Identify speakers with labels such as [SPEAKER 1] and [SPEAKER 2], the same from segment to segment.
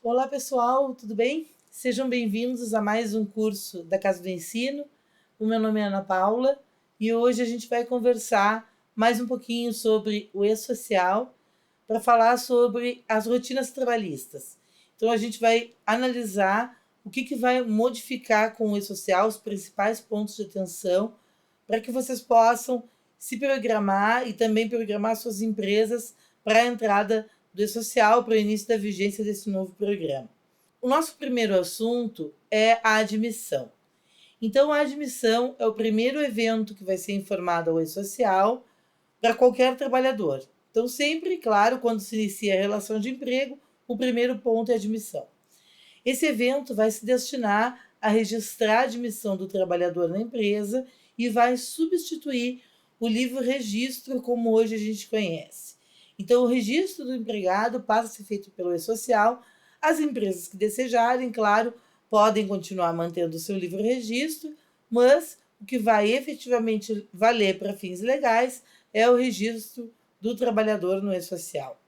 [SPEAKER 1] Olá pessoal, tudo bem? Sejam bem-vindos a mais um curso da Casa do Ensino. O meu nome é Ana Paula e hoje a gente vai conversar mais um pouquinho sobre o E-Social para falar sobre as rotinas trabalhistas. Então a gente vai analisar o que vai modificar com o E-Social, os principais pontos de atenção, para que vocês possam se programar e também programar suas empresas para a entrada do E-Social, para o início da vigência desse novo programa. O nosso primeiro assunto é a admissão. Então, a admissão é o primeiro evento que vai ser informado ao E-Social para qualquer trabalhador. Então, sempre, claro, quando se inicia a relação de emprego, o primeiro ponto é a admissão. Esse evento vai se destinar a registrar a admissão do trabalhador na empresa e vai substituir o livre registro como hoje a gente conhece. Então, o registro do empregado passa a ser feito pelo E-Social. As empresas que desejarem, claro, podem continuar mantendo o seu livre registro, mas o que vai efetivamente valer para fins legais é o registro do trabalhador no E-Social.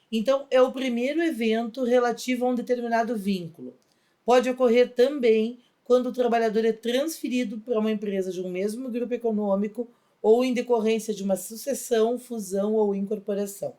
[SPEAKER 1] Então, é o primeiro evento relativo a um determinado vínculo. Pode ocorrer também quando o trabalhador é transferido para uma empresa de um mesmo grupo econômico ou em decorrência de uma sucessão, fusão ou incorporação.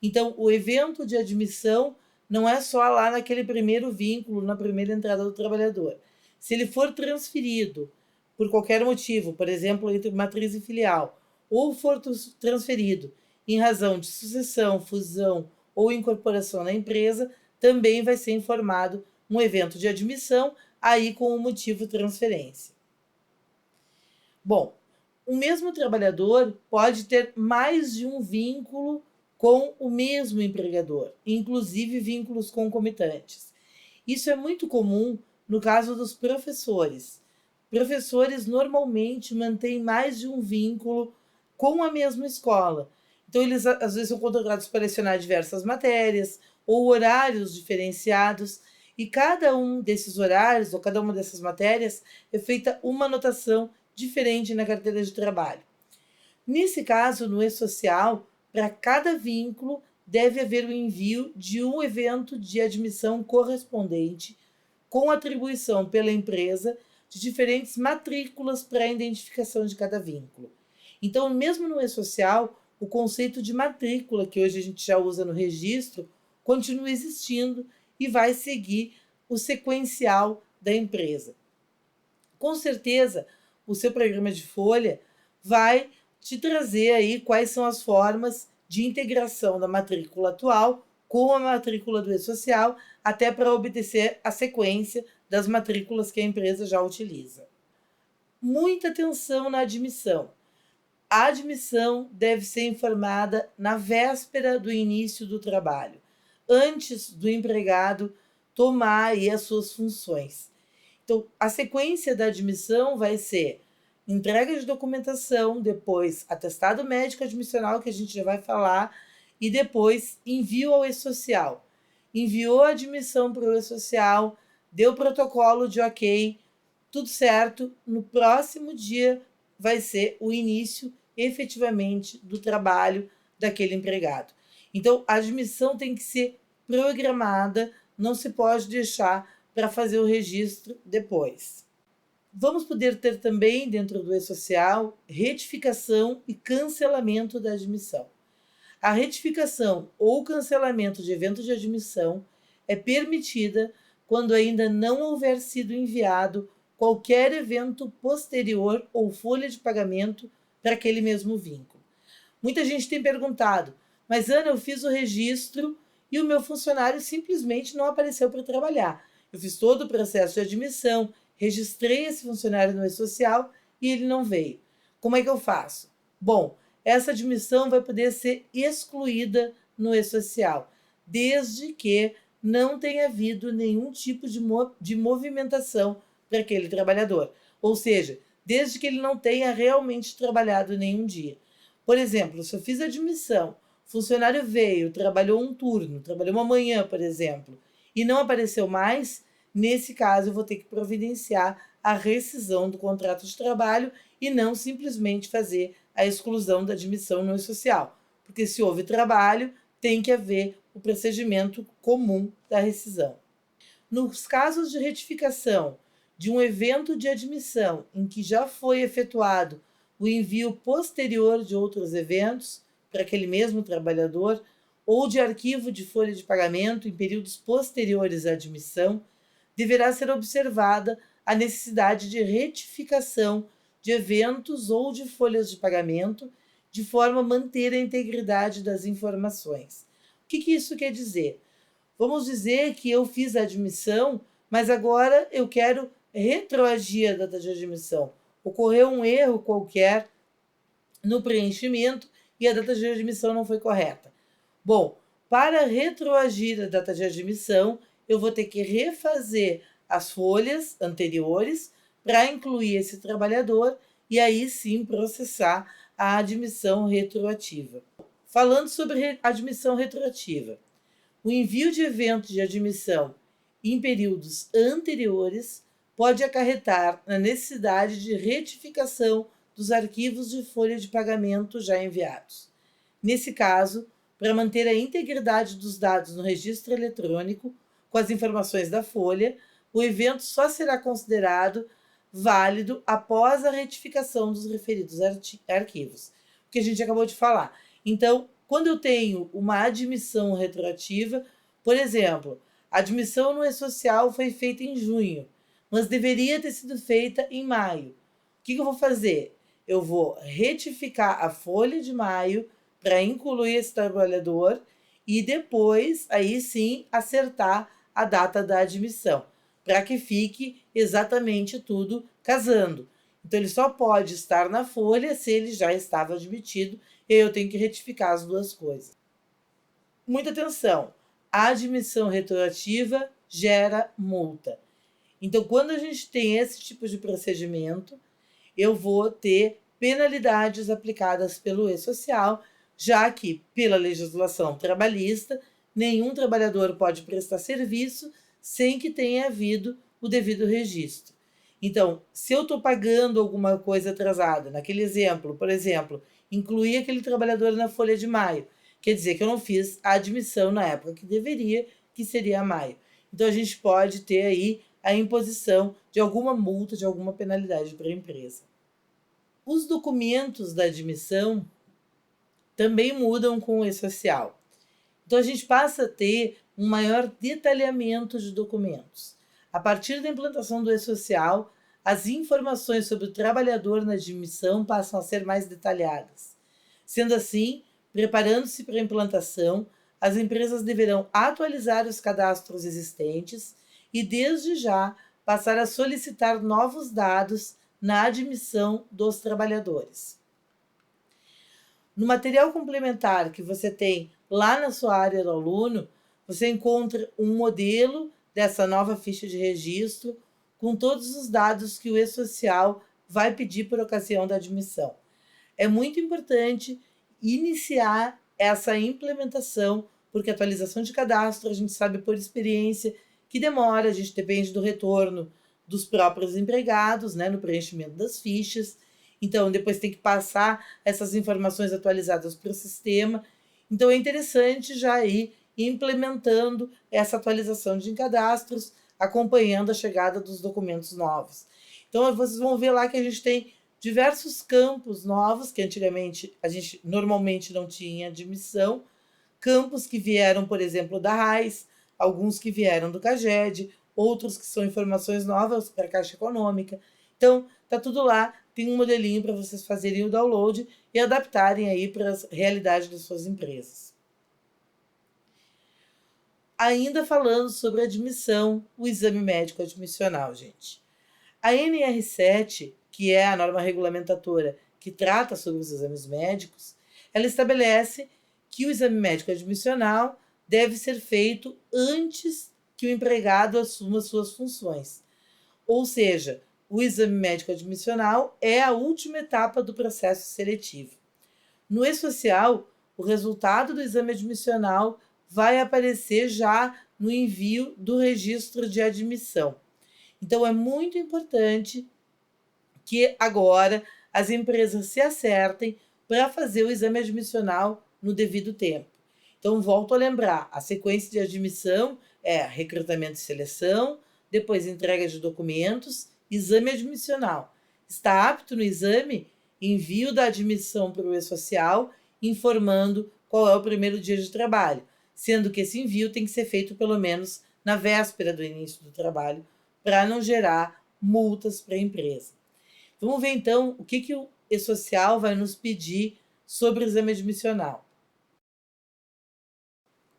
[SPEAKER 1] Então, o evento de admissão não é só lá naquele primeiro vínculo, na primeira entrada do trabalhador. Se ele for transferido por qualquer motivo, por exemplo, entre matriz e filial, ou for transferido em razão de sucessão, fusão ou incorporação na empresa, também vai ser informado um evento de admissão, aí com o motivo transferência. Bom, o mesmo trabalhador pode ter mais de um vínculo com o mesmo empregador, inclusive vínculos concomitantes. Isso é muito comum no caso dos professores. Professores normalmente mantêm mais de um vínculo com a mesma escola. Então, eles às vezes são contratados para lecionar diversas matérias ou horários diferenciados, e cada um desses horários ou cada uma dessas matérias é feita uma anotação diferente na carteira de trabalho. Nesse caso, no E-Social, para cada vínculo deve haver o envio de um evento de admissão correspondente com atribuição pela empresa de diferentes matrículas para a identificação de cada vínculo. Então, mesmo no E-Social, o conceito de matrícula, que hoje a gente já usa no registro, continua existindo e vai seguir o sequencial da empresa. Com certeza, o seu programa de folha vai te trazer aí quais são as formas de integração da matrícula atual com a matrícula do E-Social, até para obedecer a sequência das matrículas que a empresa já utiliza. Muita atenção na admissão. A admissão deve ser informada na véspera do início do trabalho, antes do empregado tomar aí as suas funções. Então, a sequência da admissão vai ser entrega de documentação, depois atestado médico admissional, que a gente já vai falar, e depois envio ao E-Social. Enviou a admissão para o E-Social, deu protocolo de ok, tudo certo, no próximo dia vai ser o início efetivamente do trabalho daquele empregado. Então, a admissão tem que ser programada, não se pode deixar para fazer o registro depois. Vamos poder ter também, dentro do E-Social, retificação e cancelamento da admissão. A retificação ou cancelamento de evento de admissão é permitida quando ainda não houver sido enviado qualquer evento posterior ou folha de pagamento para aquele mesmo vínculo. Muita gente tem perguntado, mas Ana, eu fiz o registro e o meu funcionário simplesmente não apareceu para trabalhar. Eu fiz todo o processo de admissão, registrei esse funcionário no E-Social e ele não veio. Como é que eu faço? Bom, essa admissão vai poder ser excluída no E-Social, desde que não tenha havido nenhum tipo de movimentação para aquele trabalhador. Ou seja, desde que ele não tenha realmente trabalhado nenhum dia. Por exemplo, se eu fiz a admissão, o funcionário veio, trabalhou um turno, trabalhou uma manhã, por exemplo, e não apareceu mais, nesse caso eu vou ter que providenciar a rescisão do contrato de trabalho e não simplesmente fazer a exclusão da admissão no E-Social. Porque se houve trabalho, tem que haver o procedimento comum da rescisão. Nos casos de retificação de um evento de admissão em que já foi efetuado o envio posterior de outros eventos para aquele mesmo trabalhador, ou de arquivo de folha de pagamento em períodos posteriores à admissão, deverá ser observada a necessidade de retificação de eventos ou de folhas de pagamento, de forma a manter a integridade das informações. O que isso quer dizer? Vamos dizer que eu fiz a admissão, mas agora eu quero retroagir a data de admissão. Ocorreu um erro qualquer no preenchimento e a data de admissão não foi correta. Bom, para retroagir a data de admissão, eu vou ter que refazer as folhas anteriores para incluir esse trabalhador e aí sim processar a admissão retroativa. Falando sobre admissão retroativa, o envio de eventos de admissão em períodos anteriores pode acarretar na necessidade de retificação dos arquivos de folha de pagamento já enviados. Nesse caso, para manter a integridade dos dados no registro eletrônico com as informações da folha, o evento só será considerado válido após a retificação dos referidos arquivos, o que a gente acabou de falar. Então, quando eu tenho uma admissão retroativa, por exemplo, a admissão no E-Social foi feita em junho, mas deveria ter sido feita em maio. O que eu vou fazer? Eu vou retificar a folha de maio para incluir esse trabalhador e depois, aí sim, acertar a data da admissão, para que fique exatamente tudo casando. Então, ele só pode estar na folha se ele já estava admitido, e eu tenho que retificar as duas coisas. Muita atenção! A admissão retroativa gera multa. Então, quando a gente tem esse tipo de procedimento, eu vou ter penalidades aplicadas pelo E-Social, já que, pela legislação trabalhista, nenhum trabalhador pode prestar serviço sem que tenha havido o devido registro. Então, se eu estou pagando alguma coisa atrasada, naquele exemplo, por exemplo, incluir aquele trabalhador na folha de maio, quer dizer que eu não fiz a admissão na época que deveria, que seria maio. Então, a gente pode ter aí a imposição de alguma multa, de alguma penalidade para a empresa. Os documentos da admissão também mudam com o E-Social. Então, a gente passa a ter um maior detalhamento de documentos. A partir da implantação do E-Social, as informações sobre o trabalhador na admissão passam a ser mais detalhadas. Sendo assim, preparando-se para a implantação, as empresas deverão atualizar os cadastros existentes e, desde já, passar a solicitar novos dados na admissão dos trabalhadores. No material complementar que você tem lá na sua área do aluno, você encontra um modelo dessa nova ficha de registro com todos os dados que o E-Social vai pedir por ocasião da admissão. É muito importante iniciar essa implementação, porque a atualização de cadastro, a gente sabe por experiência que demora, a gente depende do retorno dos próprios empregados, né, no preenchimento das fichas. Então, depois tem que passar essas informações atualizadas para o sistema. Então, é interessante já ir implementando essa atualização de cadastros, acompanhando a chegada dos documentos novos. Então, vocês vão ver lá que a gente tem diversos campos novos, que antigamente a gente normalmente não tinha admissão, campos que vieram, por exemplo, da RAIS, alguns que vieram do CAGED, outros que são informações novas para a Caixa Econômica. Então, tá tudo lá, tem um modelinho para vocês fazerem o download e adaptarem aí para a realidade das suas empresas. Ainda falando sobre admissão, o exame médico admissional, gente. A NR7, que é a norma regulamentatora que trata sobre os exames médicos, ela estabelece que o exame médico admissional deve ser feito antes que o empregado assuma suas funções. Ou seja, o exame médico admissional é a última etapa do processo seletivo. No E-Social, o resultado do exame admissional vai aparecer já no envio do registro de admissão. Então, é muito importante que agora as empresas se acertem para fazer o exame admissional no devido tempo. Então, volto a lembrar, a sequência de admissão é recrutamento e seleção, depois entrega de documentos, exame admissional. Está apto no exame? Envio da admissão para o E-Social, informando qual é o primeiro dia de trabalho, sendo que esse envio tem que ser feito pelo menos na véspera do início do trabalho, para não gerar multas para a empresa. Vamos ver então o que o E-Social vai nos pedir sobre o exame admissional.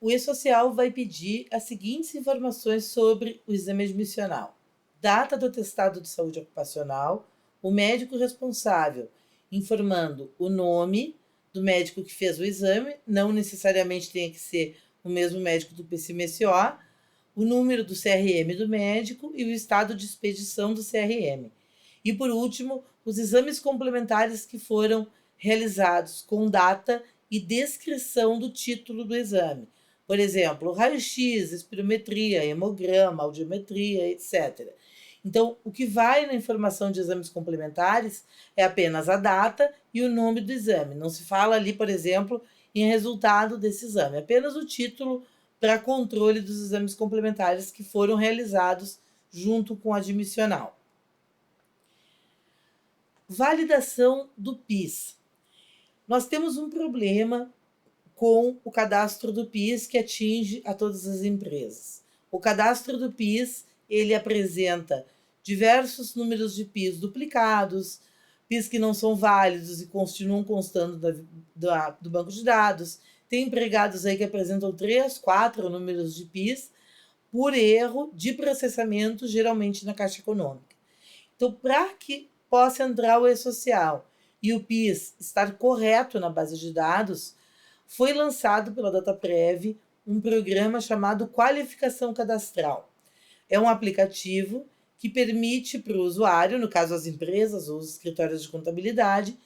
[SPEAKER 1] O E-Social vai pedir as seguintes informações sobre o exame admissional: data do atestado de saúde ocupacional, o médico responsável, informando o nome do médico que fez o exame, não necessariamente tem que ser o mesmo médico do PCMSO, o número do CRM do médico e o estado de expedição do CRM. E, por último, os exames complementares que foram realizados com data e descrição do título do exame. Por exemplo, raio-x, espirometria, hemograma, audiometria, etc. Então, o que vai na informação de exames complementares é apenas a data e o nome do exame. Não se fala ali, por exemplo, em resultado desse exame, apenas o título para controle dos exames complementares que foram realizados junto com o admissional. Validação do PIS. Nós temos um problema com o cadastro do PIS que atinge a todas as empresas. O cadastro do PIS, ele apresenta diversos números de PIS duplicados, PIS que não são válidos e continuam constando do banco de dados. Tem empregados aí que apresentam 3, 4 números de PIS por erro de processamento, geralmente na Caixa Econômica. Então, para que possa entrar o E-Social e o PIS estar correto na base de dados, foi lançado pela Dataprev um programa chamado Qualificação Cadastral. É um aplicativo que permite para o usuário, no caso as empresas ou os escritórios de contabilidade,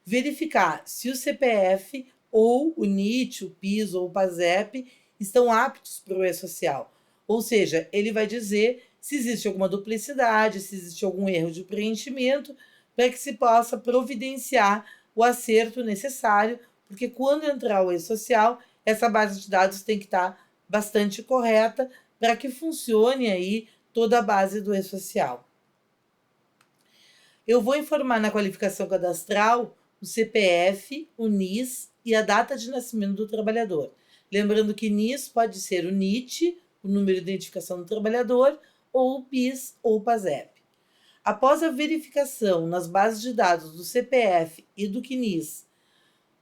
[SPEAKER 1] verificar se o CPF ou o NIT, o PIS ou o PASEP estão aptos para o E-Social. Ou seja, ele vai dizer se existe alguma duplicidade, se existe algum erro de preenchimento, para que se possa providenciar o acerto necessário, porque quando entrar o E-Social, essa base de dados tem que estar bastante correta para que funcione aí toda a base do E-Social. Eu vou informar na qualificação cadastral o CPF, o NIS e a data de nascimento do trabalhador. Lembrando que NIS pode ser o NIT, o número de identificação do trabalhador, ou o PIS ou o PASEP. Após a verificação nas bases de dados do CPF e do CNIS,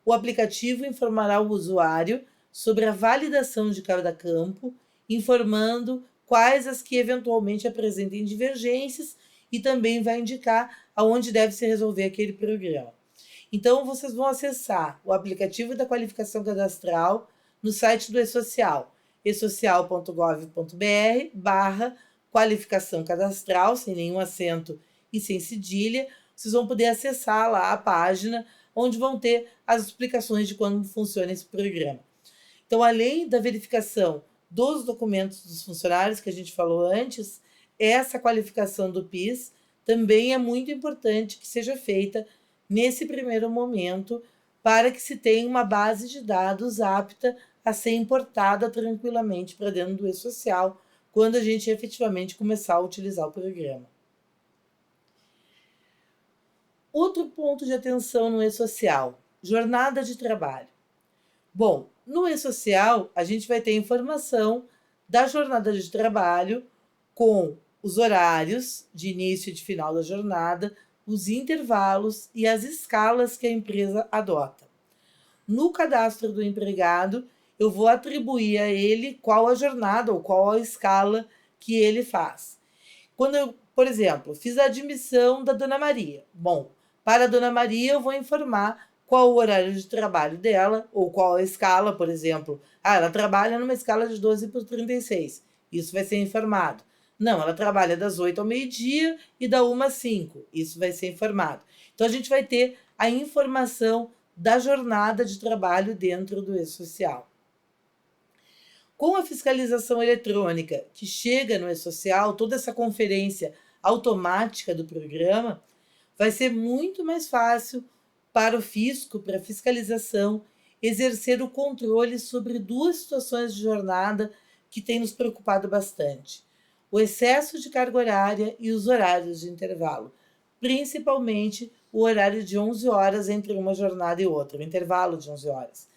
[SPEAKER 1] o aplicativo informará o usuário sobre a validação de cada campo, informando quais as que eventualmente apresentem divergências e também vai indicar aonde deve se resolver aquele programa. Então, vocês vão acessar o aplicativo da qualificação cadastral no site do E-Social, esocial.gov.br/qualificação cadastral, sem nenhum acento e sem cedilha. Vocês vão poder acessar lá a página, onde vão ter as explicações de como funciona esse programa. Então, além da verificação dos documentos dos funcionários que a gente falou antes, essa qualificação do PIS também é muito importante que seja feita nesse primeiro momento, para que se tenha uma base de dados apta a ser importada tranquilamente para dentro do E-Social, quando a gente efetivamente começar a utilizar o programa. Outro ponto de atenção no E-Social: jornada de trabalho. Bom, no E-Social, a gente vai ter informação da jornada de trabalho com os horários de início e de final da jornada, os intervalos e as escalas que a empresa adota. No cadastro do empregado, eu vou atribuir a ele qual a jornada ou qual a escala que ele faz. Quando eu, por exemplo, fiz a admissão da Dona Maria, bom, para a Dona Maria eu vou informar qual o horário de trabalho dela ou qual a escala, por exemplo. Ela trabalha numa escala de 12/36. Isso vai ser informado. Não, ela trabalha das 8 ao meio-dia e da 1 às 5. Isso vai ser informado. Então, a gente vai ter a informação da jornada de trabalho dentro do E-Social. Com a fiscalização eletrônica que chega no E-Social, toda essa conferência automática do programa, vai ser muito mais fácil para o fisco, para a fiscalização, exercer o controle sobre duas situações de jornada que tem nos preocupado bastante: o excesso de carga horária e os horários de intervalo, principalmente o horário de 11 horas entre uma jornada e outra, o intervalo de 11 horas.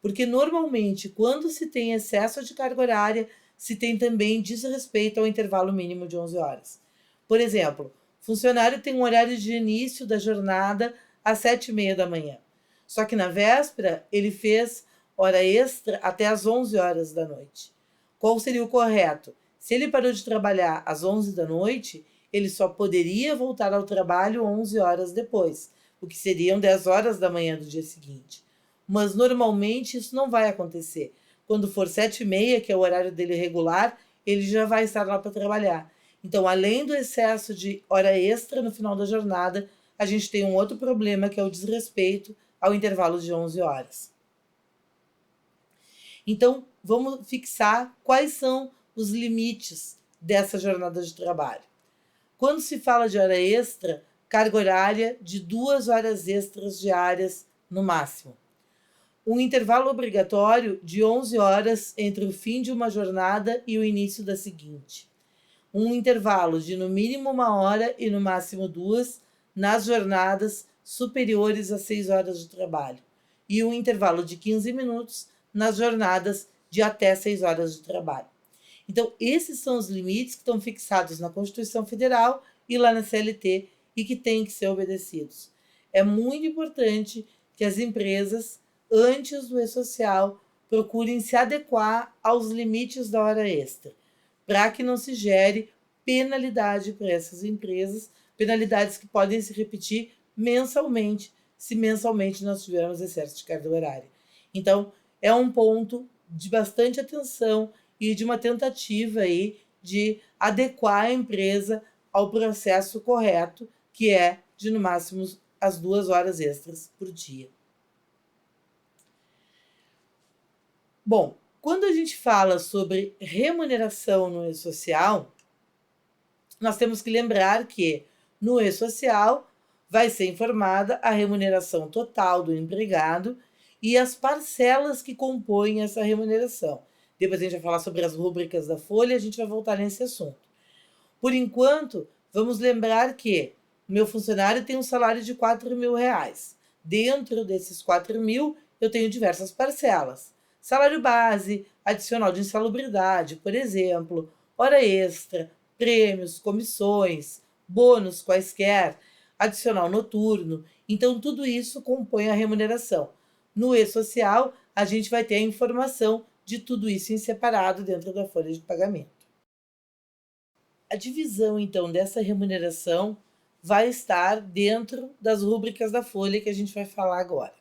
[SPEAKER 1] Porque normalmente, quando se tem excesso de carga horária, se tem também desrespeito ao intervalo mínimo de 11 horas. Por exemplo, o funcionário tem um horário de início da jornada às 7h30 da manhã. Só que na véspera ele fez hora extra até às 11 horas da noite. Qual seria o correto? Se ele parou de trabalhar às 11 da noite, ele só poderia voltar ao trabalho 11 horas depois, o que seriam 10 horas da manhã do dia seguinte. Mas normalmente isso não vai acontecer. Quando for 7h30, que é o horário dele regular, ele já vai estar lá para trabalhar. Então, além do excesso de hora extra no final da jornada, a gente tem um outro problema, que é o desrespeito ao intervalo de 11 horas. Então, vamos fixar quais são os limites dessa jornada de trabalho. Quando se fala de hora extra, carga horária de 2 horas extras diárias no máximo. Um intervalo obrigatório de 11 horas entre o fim de uma jornada e o início da seguinte. Um intervalo de no mínimo 1 hora e no máximo 2 nas jornadas superiores a 6 horas de trabalho. E um intervalo de 15 minutos nas jornadas de até 6 horas de trabalho. Então, esses são os limites que estão fixados na Constituição Federal e lá na CLT e que têm que ser obedecidos. É muito importante que as empresas, antes do E-Social, procurem se adequar aos limites da hora extra, para que não se gere penalidade para essas empresas, penalidades que podem se repetir mensalmente, se mensalmente nós tivermos excesso de carga horária. Então, é um ponto de bastante atenção e de uma tentativa aí de adequar a empresa ao processo correto, que é de no máximo as 2 horas extras por dia. Bom, quando a gente fala sobre remuneração no E-Social, nós temos que lembrar que no E-Social vai ser informada a remuneração total do empregado e as parcelas que compõem essa remuneração. Depois a gente vai falar sobre as rúbricas da folha, a gente vai voltar nesse assunto. Por enquanto, vamos lembrar que o meu funcionário tem um salário de R$4.000. Dentro desses 4.000, eu tenho diversas parcelas. Salário base, adicional de insalubridade, por exemplo, hora extra, prêmios, comissões, bônus quaisquer, adicional noturno. Então, tudo isso compõe a remuneração. No E-Social, a gente vai ter a informação de tudo isso em separado dentro da folha de pagamento. A divisão, então, dessa remuneração vai estar dentro das rúbricas da folha que a gente vai falar agora.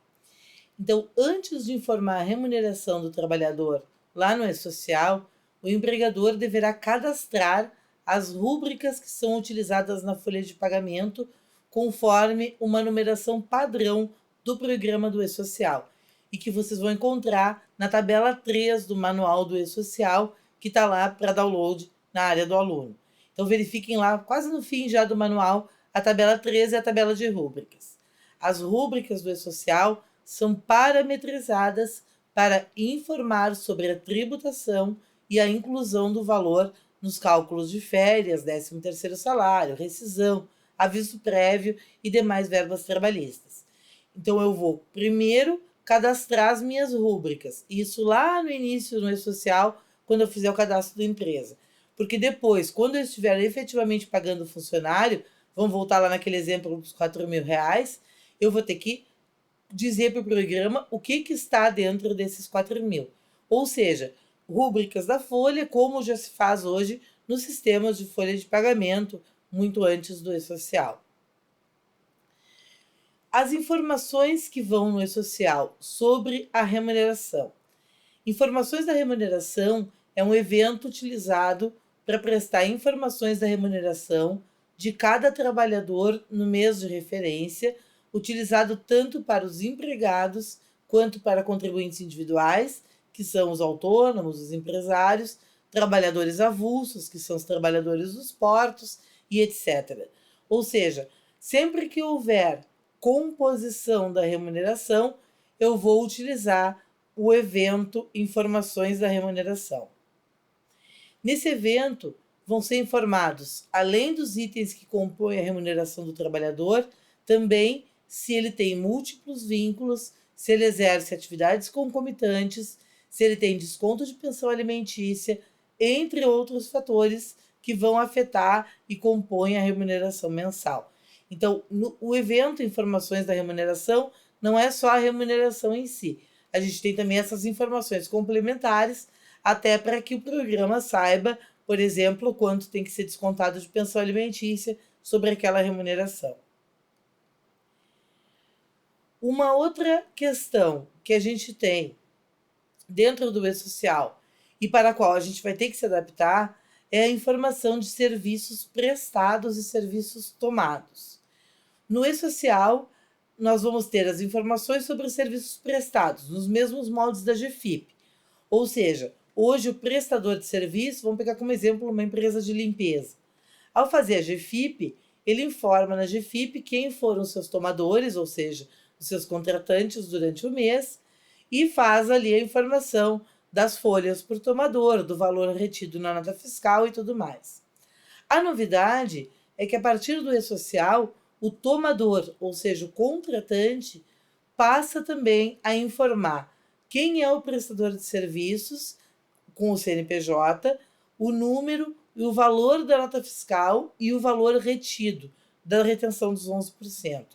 [SPEAKER 1] Então, antes de informar a remuneração do trabalhador lá no E-Social, o empregador deverá cadastrar as rúbricas que são utilizadas na folha de pagamento conforme uma numeração padrão do programa do E-Social e que vocês vão encontrar na tabela 3 do manual do E-Social, que está lá para download na área do aluno. Então, verifiquem lá, quase no fim já do manual, a tabela 13 e a tabela de rúbricas. As rúbricas do E-Social são parametrizadas para informar sobre a tributação e a inclusão do valor nos cálculos de férias, 13º salário, rescisão, aviso prévio e demais verbas trabalhistas. Então, eu vou primeiro cadastrar as minhas rúbricas. Isso lá no início no E-Social, quando eu fizer o cadastro da empresa. Porque depois, quando eu estiver efetivamente pagando o funcionário, vamos voltar lá naquele exemplo dos R$4.000, eu vou ter que dizer para o programa o que está dentro desses 4.000. Ou seja, rúbricas da folha, como já se faz hoje nos sistemas de folha de pagamento, muito antes do E-Social. As informações que vão no E-Social sobre a remuneração. Informações da remuneração é um evento utilizado para prestar informações da remuneração de cada trabalhador no mês de referência, utilizado tanto para os empregados quanto para contribuintes individuais, que são os autônomos, os empresários, trabalhadores avulsos, que são os trabalhadores dos portos e etc. Ou seja, sempre que houver composição da remuneração, eu vou utilizar o evento Informações da Remuneração. Nesse evento, vão ser informados, além dos itens que compõem a remuneração do trabalhador, também se ele tem múltiplos vínculos, se ele exerce atividades concomitantes, se ele tem desconto de pensão alimentícia, entre outros fatores que vão afetar e compõem a remuneração mensal. Então, o evento Informações da Remuneração não é só a remuneração em si. A gente tem também essas informações complementares, até para que o programa saiba, por exemplo, quanto tem que ser descontado de pensão alimentícia sobre aquela remuneração. Uma outra questão que a gente tem dentro do e-social e para a qual a gente vai ter que se adaptar é a informação de serviços prestados e serviços tomados. No e-social, nós vamos ter as informações sobre os serviços prestados, nos mesmos moldes da GFIP. Ou seja, hoje o prestador de serviço, vamos pegar como exemplo uma empresa de limpeza. Ao fazer a GFIP, ele informa na GFIP quem foram os seus tomadores, ou seja, os seus contratantes durante o mês, e faz ali a informação das folhas por tomador, do valor retido na nota fiscal e tudo mais. A novidade é que a partir do e-social, o tomador, ou seja, o contratante, passa também a informar quem é o prestador de serviços com o CNPJ, o número e o valor da nota fiscal e o valor retido da retenção dos 11%.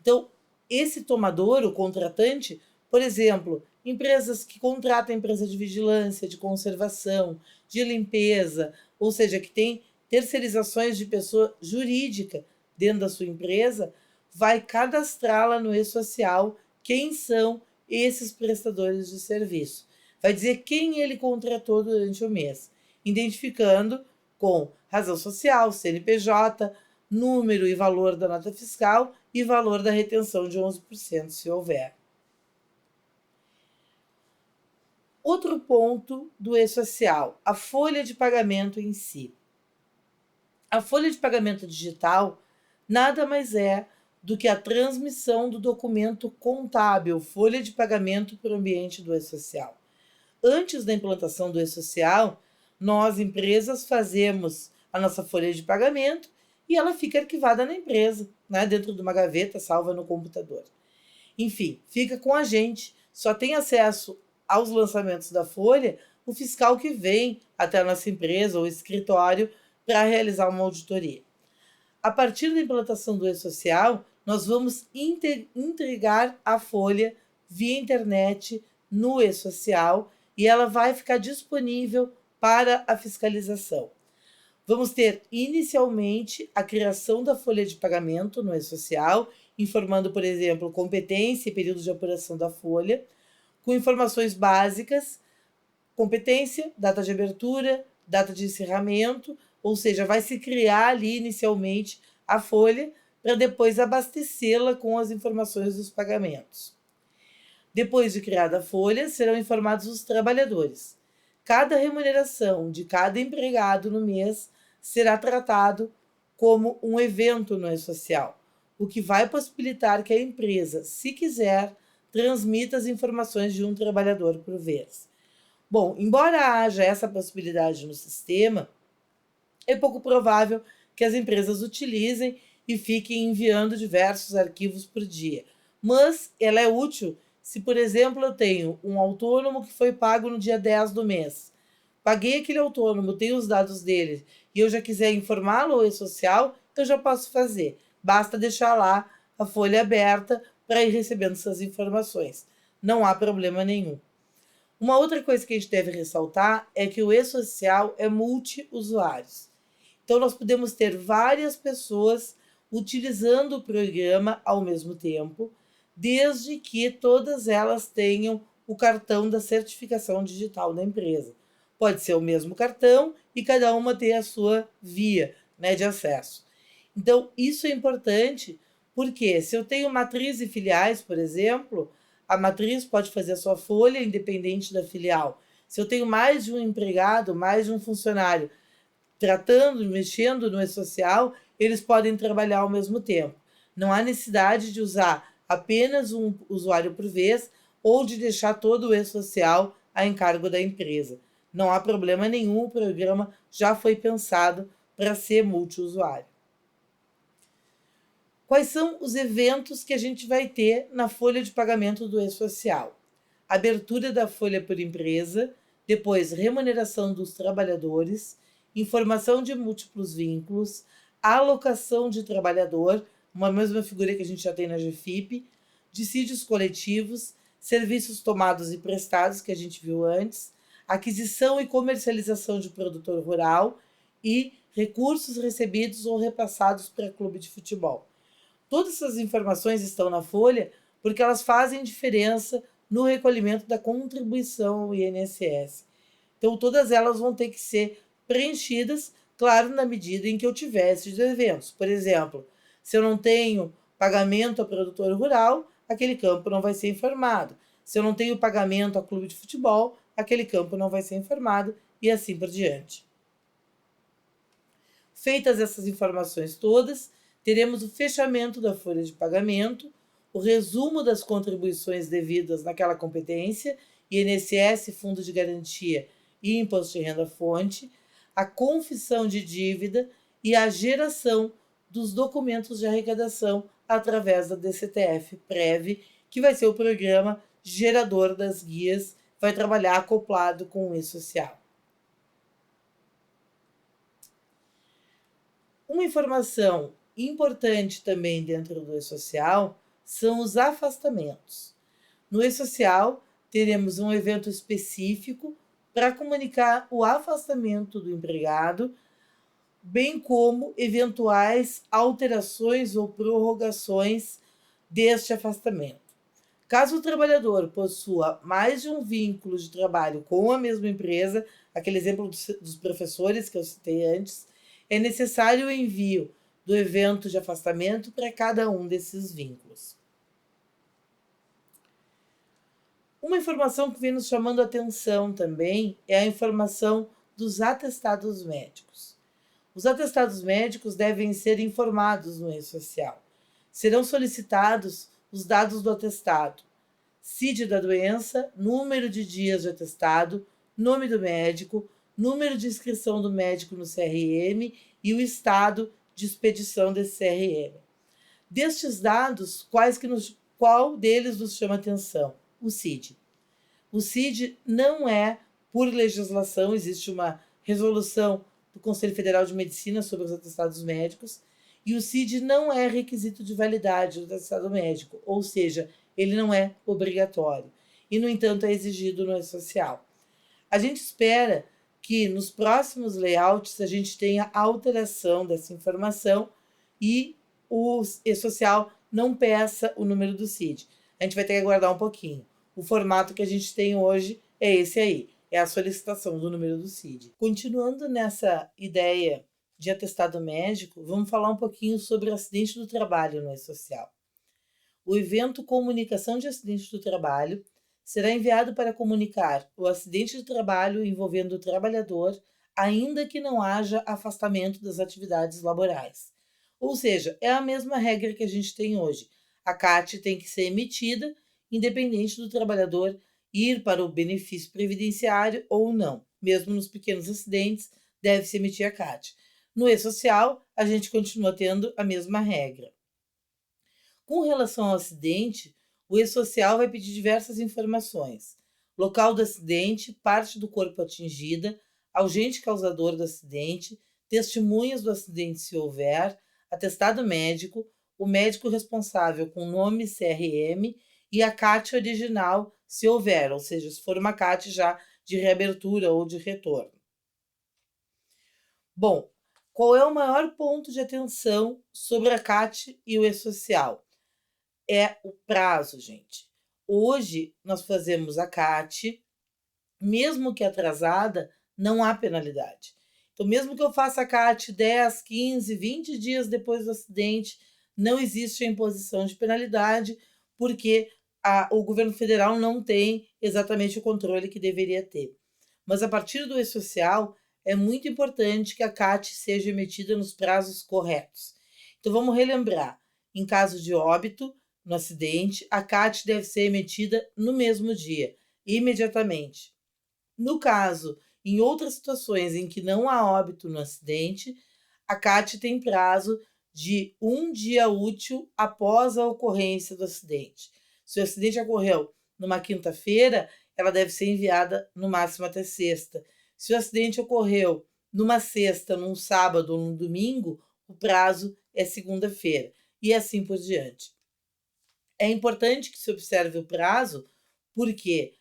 [SPEAKER 1] Então, esse tomador, o contratante, por exemplo, empresas que contratam empresa de vigilância, de conservação, de limpeza, ou seja, que tem terceirizações de pessoa jurídica dentro da sua empresa, vai cadastrá-la no e-social quem são esses prestadores de serviço. Vai dizer quem ele contratou durante o mês, identificando com razão social, CNPJ, número e valor da nota fiscal e valor da retenção de 11%, se houver. Outro ponto do e-social, a folha de pagamento em si. A folha de pagamento digital nada mais é do que a transmissão do documento contábil, folha de pagamento para o ambiente do e-social. Antes da implantação do e-social, nós, empresas, fazemos a nossa folha de pagamento e ela fica arquivada na empresa, né, dentro de uma gaveta, salva no computador. Enfim, fica com a gente, só tem acesso aos lançamentos da folha o fiscal que vem até a nossa empresa ou escritório para realizar uma auditoria. A partir da implantação do e-social, nós vamos entregar a folha via internet no e-social e ela vai ficar disponível para a fiscalização. Vamos ter inicialmente a criação da folha de pagamento no e-social, informando, por exemplo, competência e período de apuração da folha, com informações básicas, competência, data de abertura, data de encerramento, ou seja, vai se criar ali inicialmente a folha para depois abastecê-la com as informações dos pagamentos. Depois de criada a folha, serão informados os trabalhadores. Cada remuneração de cada empregado no mês será tratado como um evento no e-social, o que vai possibilitar que a empresa, se quiser, transmita as informações de um trabalhador por vez. Bom, embora haja essa possibilidade no sistema, é pouco provável que as empresas utilizem e fiquem enviando diversos arquivos por dia. Mas ela é útil se, por exemplo, eu tenho um autônomo que foi pago no dia 10 do mês. Paguei aquele autônomo, tenho os dados dele e eu já quiser informá-lo ao e-social, eu já posso fazer. Basta deixar lá a folha aberta para ir recebendo essas informações. Não há problema nenhum. Uma outra coisa que a gente deve ressaltar é que o e-social é multi-usuários. Então, nós podemos ter várias pessoas utilizando o programa ao mesmo tempo, desde que todas elas tenham o cartão da certificação digital da empresa. Pode ser o mesmo cartão e cada uma ter a sua via, né, de acesso. Então, isso é importante porque se eu tenho matriz e filiais, por exemplo, a matriz pode fazer a sua folha independente da filial. Se eu tenho mais de um empregado, mais de um funcionário tratando, mexendo no e-social, eles podem trabalhar ao mesmo tempo. Não há necessidade de usar apenas um usuário por vez ou de deixar todo o e-social a encargo da empresa. Não há problema nenhum, o programa já foi pensado para ser multiusuário. Quais são os eventos que a gente vai ter na folha de pagamento do E-Social? Abertura da folha por empresa, depois remuneração dos trabalhadores, informação de múltiplos vínculos, alocação de trabalhador, uma mesma figura que a gente já tem na GFIP, dissídios coletivos, serviços tomados e prestados, que a gente viu antes, aquisição e comercialização de produtor rural e recursos recebidos ou repassados para clube de futebol. Todas essas informações estão na folha porque elas fazem diferença no recolhimento da contribuição ao INSS. Então, todas elas vão ter que ser preenchidas, claro, na medida em que eu tiver esses eventos. Por exemplo, se eu não tenho pagamento a produtor rural, aquele campo não vai ser informado. Se eu não tenho pagamento a clube de futebol, aquele campo não vai ser informado e assim por diante. Feitas essas informações todas, teremos o fechamento da folha de pagamento, o resumo das contribuições devidas naquela competência, INSS, Fundo de Garantia e Imposto de Renda Fonte, a confissão de dívida e a geração dos documentos de arrecadação através da DCTF-Prev, que vai ser o programa gerador das guias, vai trabalhar acoplado com o E-Social. Uma informação importante também dentro do E-Social são os afastamentos. No E-Social, teremos um evento específico para comunicar o afastamento do empregado, bem como eventuais alterações ou prorrogações deste afastamento. Caso o trabalhador possua mais de um vínculo de trabalho com a mesma empresa, aquele exemplo dos professores que eu citei antes, é necessário o envio do evento de afastamento para cada um desses vínculos. Uma informação que vem nos chamando a atenção também é a informação dos atestados médicos. Os atestados médicos devem ser informados no E-Social. Serão solicitados os dados do atestado, CID da doença, número de dias de atestado, nome do médico, número de inscrição do médico no CRM e o estado de expedição desse CRM. Destes dados, qual deles nos chama atenção? O CID. O CID não é, por legislação, existe uma resolução do Conselho Federal de Medicina sobre os atestados médicos, e o CID não é requisito de validade do atestado médico, ou seja, ele não é obrigatório. E, no entanto, é exigido no E-Social. A gente espera que nos próximos layouts a gente tenha alteração dessa informação e o E-Social não peça o número do CID. A gente vai ter que aguardar um pouquinho. O formato que a gente tem hoje é esse aí, é a solicitação do número do CID. Continuando nessa ideia de atestado médico, vamos falar um pouquinho sobre o acidente do trabalho no E-Social. O evento Comunicação de Acidente do Trabalho será enviado para comunicar o acidente de trabalho envolvendo o trabalhador, ainda que não haja afastamento das atividades laborais. Ou seja, é a mesma regra que a gente tem hoje. A CAT tem que ser emitida, independente do trabalhador ir para o benefício previdenciário ou não. Mesmo nos pequenos acidentes, deve-se emitir a CAT. No E-Social, a gente continua tendo a mesma regra. Com relação ao acidente, o E-Social vai pedir diversas informações: local do acidente, parte do corpo atingida, agente causador do acidente, testemunhas do acidente se houver, atestado médico, o médico responsável com nome CRM e a CAT original se houver, ou seja, se for uma CAT já de reabertura ou de retorno. Bom, qual é o maior ponto de atenção sobre a CAT e o E-Social? É o prazo, gente. Hoje nós fazemos a CAT, mesmo que atrasada, não há penalidade. Então, mesmo que eu faça a CAT 10, 15, 20 dias depois do acidente, não existe a imposição de penalidade, porque o governo federal não tem exatamente o controle que deveria ter. Mas a partir do E-Social, é muito importante que a CAT seja emitida nos prazos corretos. Então, vamos relembrar. Em caso de óbito, no acidente, a CAT deve ser emitida no mesmo dia, imediatamente. No caso Em outras situações em que não há óbito no acidente, a CAT tem prazo de 1 dia útil após a ocorrência do acidente. Se o acidente ocorreu numa quinta-feira, ela deve ser enviada no máximo até sexta. Se o acidente ocorreu numa sexta, num sábado ou num domingo, o prazo é segunda-feira, e assim por diante. É importante que se observe o prazo, porque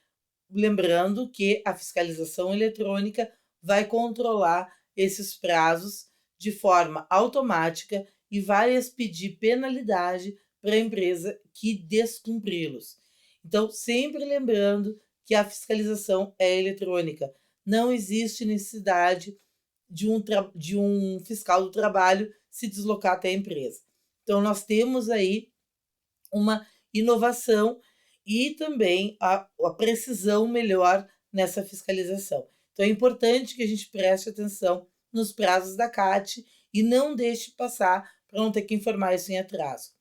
[SPEAKER 1] lembrando que a fiscalização eletrônica vai controlar esses prazos de forma automática e vai expedir penalidade para a empresa que descumpri-los. Então, sempre lembrando que a fiscalização é eletrônica. Não existe necessidade de um fiscal do trabalho se deslocar até a empresa. Então, nós temos aí uma inovação e também a precisão melhor nessa fiscalização. Então, é importante que a gente preste atenção nos prazos da CAT e não deixe passar para não ter que informar isso em atraso.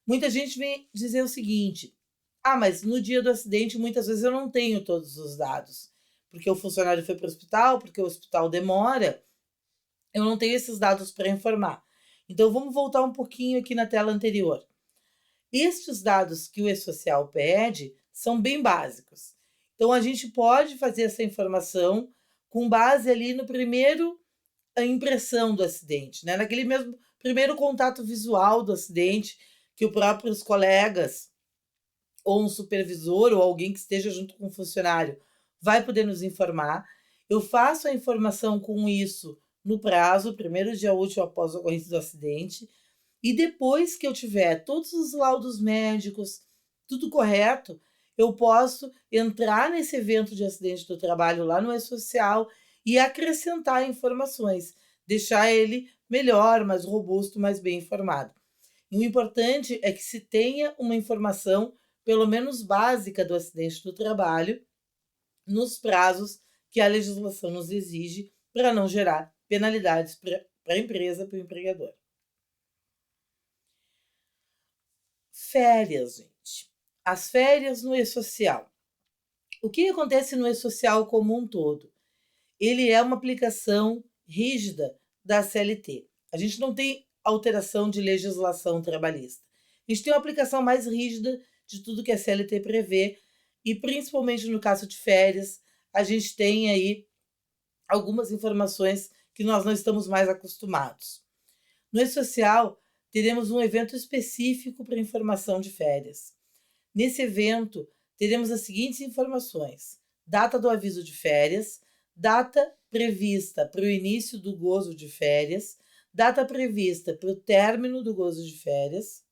[SPEAKER 1] Muita gente vem dizer o seguinte: mas no dia do acidente muitas vezes eu não tenho todos os dados, porque o funcionário foi para o hospital, porque o hospital demora, eu não tenho esses dados para informar. Então, vamos voltar um pouquinho aqui na tela anterior. Estes dados que o E-Social pede são bem básicos. Então, a gente pode fazer essa informação com base ali no primeiro a impressão do acidente, né? Naquele mesmo primeiro contato visual do acidente, que os próprios colegas ou um supervisor ou alguém que esteja junto com o funcionário vai poder nos informar. Eu faço a informação com isso no prazo, primeiro dia útil após a ocorrência do acidente, e depois que eu tiver todos os laudos médicos, tudo correto, eu posso entrar nesse evento de acidente do trabalho lá no E-Social e acrescentar informações, deixar ele melhor, mais robusto, mais bem informado. E o importante é que se tenha uma informação, pelo menos básica, do acidente do trabalho, nos prazos que a legislação nos exige, para não gerar penalidades para a empresa, para o empregador. Férias, gente. As férias no E-Social. O que acontece no E-Social como um todo? Ele é uma aplicação rígida da CLT. A gente não tem alteração de legislação trabalhista. A gente tem uma aplicação mais rígida de tudo que a CLT prevê e, principalmente no caso de férias, a gente tem aí algumas informações que nós não estamos mais acostumados. No E-Social, teremos um evento específico para informação de férias. Nesse evento, teremos as seguintes informações: data do aviso de férias, data prevista para o início do gozo de férias, data prevista para o término do gozo de férias,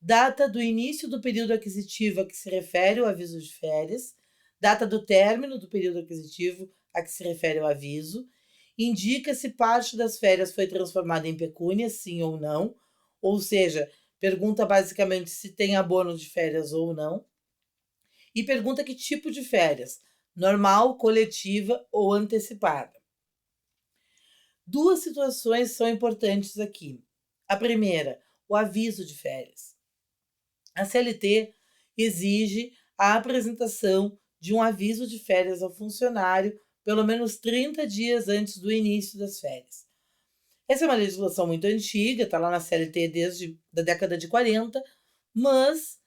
[SPEAKER 1] data do início do período aquisitivo a que se refere o aviso de férias, data do término do período aquisitivo a que se refere o aviso, indica se parte das férias foi transformada em pecúnia, sim ou não, ou seja, pergunta basicamente se tem abono de férias ou não, e pergunta que tipo de férias, normal, coletiva ou antecipada. Duas situações são importantes aqui. A primeira, o aviso de férias. A CLT exige a apresentação de um aviso de férias ao funcionário pelo menos 30 dias antes do início das férias. Essa é uma legislação muito antiga, está lá na CLT desde a década de 40, mas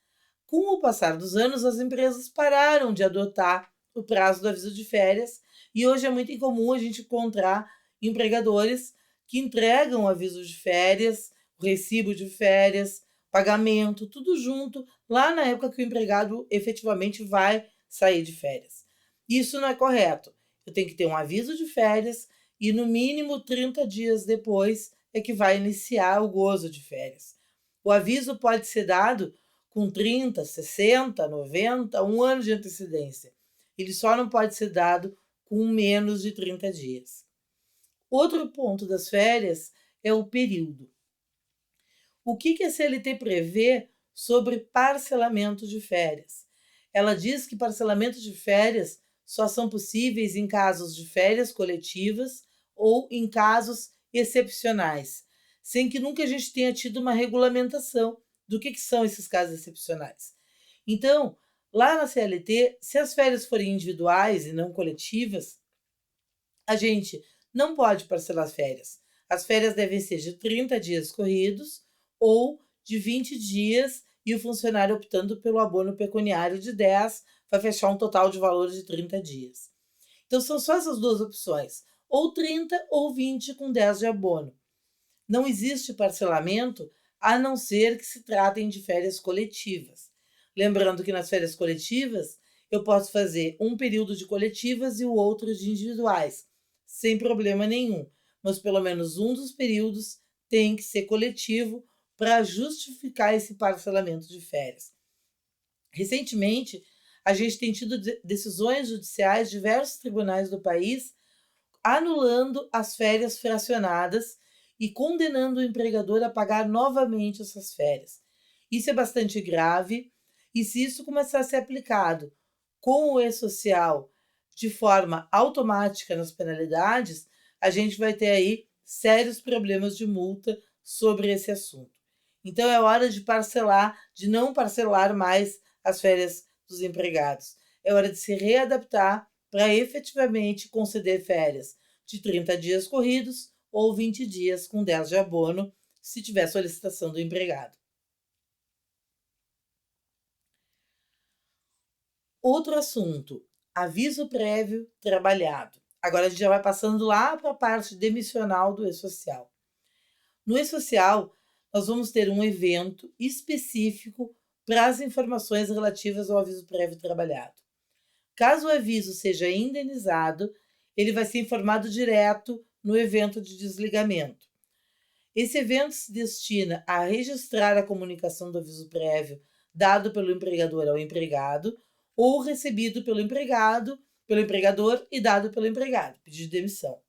[SPEAKER 1] com o passar dos anos as empresas pararam de adotar o prazo do aviso de férias e hoje é muito incomum a gente encontrar empregadores que entregam o aviso de férias, o recibo de férias, pagamento, tudo junto, lá na época que o empregado efetivamente vai sair de férias. Isso não é correto. Eu tenho que ter um aviso de férias e no mínimo 30 dias depois é que vai iniciar o gozo de férias. O aviso pode ser dado com 30, 60, 90, um ano de antecedência. Ele só não pode ser dado com menos de 30 dias. Outro ponto das férias é o período. O que a CLT prevê sobre parcelamento de férias? Ela diz que parcelamentos de férias só são possíveis em casos de férias coletivas ou em casos excepcionais, sem que nunca a gente tenha tido uma regulamentação do que são esses casos excepcionais. Então, lá na CLT, se as férias forem individuais e não coletivas, A gente não pode parcelar as férias. As férias devem ser de 30 dias corridos ou de 20 dias e o funcionário optando pelo abono pecuniário de 10 vai fechar um total de valor de 30 dias. Então são só essas duas opções, ou 30 ou 20 com 10 de abono. Não existe parcelamento a não ser que se tratem de férias coletivas. Lembrando que nas férias coletivas eu posso fazer um período de coletivas e o outro de individuais, sem problema nenhum, mas pelo menos um dos períodos tem que ser coletivo para justificar esse parcelamento de férias. Recentemente, a gente tem tido decisões judiciais de diversos tribunais do país anulando as férias fracionadas e condenando o empregador a pagar novamente essas férias. Isso é bastante grave e se isso começar a ser aplicado com o E-Social de forma automática nas penalidades, a gente vai ter aí sérios problemas de multa sobre esse assunto. Então é hora de parcelar, de não parcelar mais as férias dos empregados. É hora de se readaptar para efetivamente conceder férias de 30 dias corridos ou 20 dias com 10 de abono, se tiver solicitação do empregado. Outro assunto, aviso prévio trabalhado. Agora a gente já vai passando lá para a parte demissional do E-Social. No E-Social, nós vamos ter um evento específico para as informações relativas ao aviso prévio trabalhado. Caso o aviso seja indenizado, ele vai ser informado direto no evento de desligamento. Esse evento se destina a registrar a comunicação do aviso prévio dado pelo empregador ao empregado ou recebido pelo empregador e dado pelo empregado, pedido de demissão.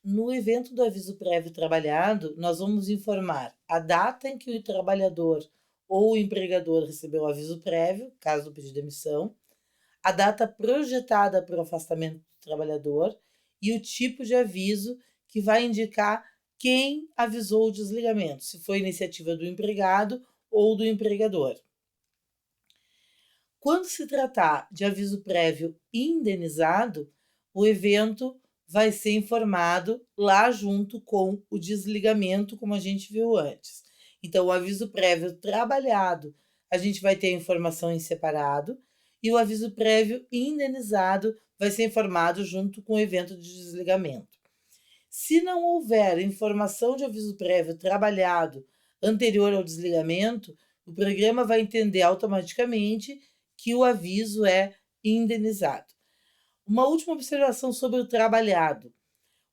[SPEAKER 1] No evento do aviso prévio trabalhado, nós vamos informar a data em que o trabalhador ou o empregador recebeu o aviso prévio, caso do pedido de demissão, a data projetada para o afastamento do trabalhador e o tipo de aviso que vai indicar quem avisou o desligamento, se foi iniciativa do empregado ou do empregador. Quando se tratar de aviso prévio indenizado, o evento vai ser informado lá junto com o desligamento, como a gente viu antes. Então, o aviso prévio trabalhado, a gente vai ter a informação em separado, e o aviso prévio indenizado vai ser informado junto com o evento de desligamento. Se não houver informação de aviso prévio trabalhado anterior ao desligamento, o programa vai entender automaticamente que o aviso é indenizado. Uma última observação sobre o trabalhado.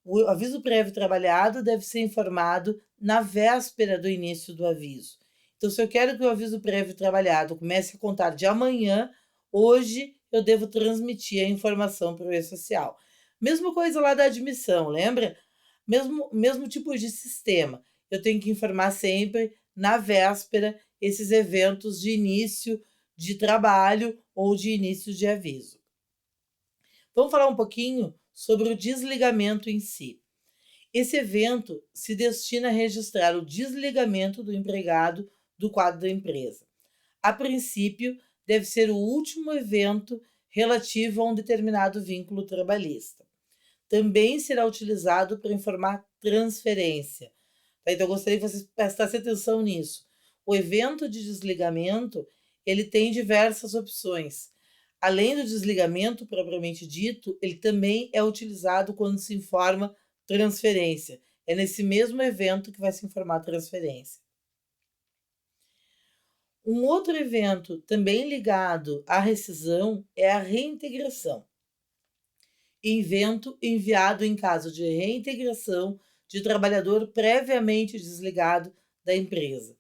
[SPEAKER 1] O aviso prévio trabalhado deve ser informado na véspera do início do aviso. Então, se eu quero que o aviso prévio trabalhado comece a contar de amanhã, hoje eu devo transmitir a informação para o E-Social. Mesma coisa lá da admissão, lembra? Mesmo tipo de sistema. Eu tenho que informar sempre na véspera esses eventos de início de trabalho ou de início de aviso. Vamos falar um pouquinho sobre o desligamento em si. Esse evento se destina a registrar o desligamento do empregado do quadro da empresa. A princípio, deve ser o último evento relativo a um determinado vínculo trabalhista. Também será utilizado para informar transferência. Então, eu gostaria que vocês prestassem atenção nisso. O evento de desligamento, ele tem diversas opções. Além do desligamento propriamente dito, ele também é utilizado quando se informa transferência. É nesse mesmo evento que vai se informar transferência. Um outro evento também ligado à rescisão é a reintegração. Evento enviado em caso de reintegração de trabalhador previamente desligado da empresa.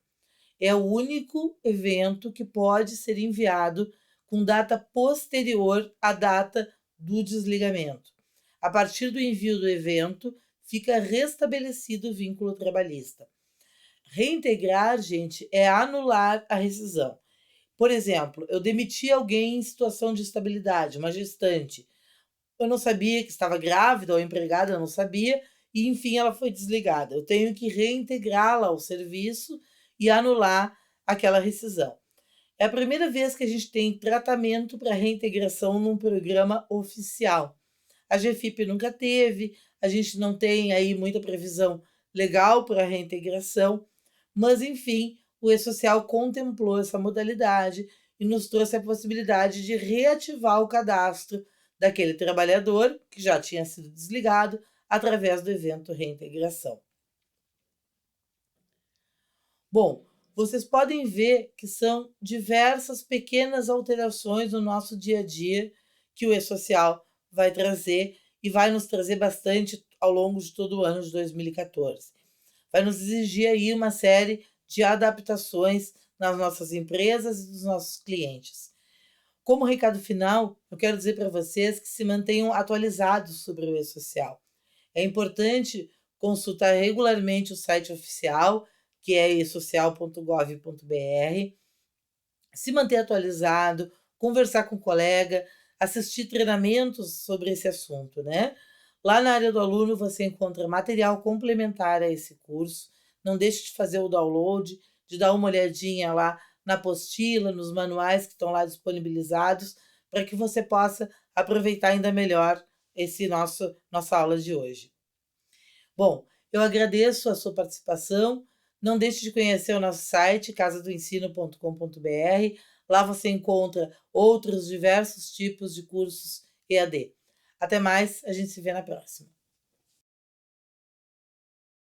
[SPEAKER 1] É o único evento que pode ser enviado com data posterior à data do desligamento. A partir do envio do evento, fica restabelecido o vínculo trabalhista. Reintegrar, gente, é anular a rescisão. Por exemplo, eu demiti alguém em situação de estabilidade, uma gestante. Eu não sabia que estava grávida, ou a empregada não sabia, e enfim ela foi desligada. Eu tenho que reintegrá-la ao serviço e anular aquela rescisão. É a primeira vez que a gente tem tratamento para reintegração num programa oficial. A GFIP nunca teve, a gente não tem aí muita previsão legal para a reintegração, mas enfim, o E-Social contemplou essa modalidade e nos trouxe a possibilidade de reativar o cadastro daquele trabalhador que já tinha sido desligado através do evento Reintegração. Bom, vocês podem ver que são diversas pequenas alterações no nosso dia a dia que o E-Social vai trazer e vai nos trazer bastante ao longo de todo o ano de 2014. Vai nos exigir aí uma série de adaptações nas nossas empresas e dos nossos clientes. Como recado final, eu quero dizer para vocês que se mantenham atualizados sobre o E-Social. É importante consultar regularmente o site oficial, que é esocial.gov.br, se manter atualizado, conversar com o colega, assistir treinamentos sobre esse assunto, né? Lá na área do aluno você encontra material complementar a esse curso. Não deixe de fazer o download, de dar uma olhadinha lá na apostila, nos manuais que estão lá disponibilizados, para que você possa aproveitar ainda melhor esse nossa aula de hoje. Bom, eu agradeço a sua participação. Não deixe de conhecer o nosso site, casadoensino.com.br. Lá você encontra outros diversos tipos de cursos EAD. Até mais, a gente se vê na próxima.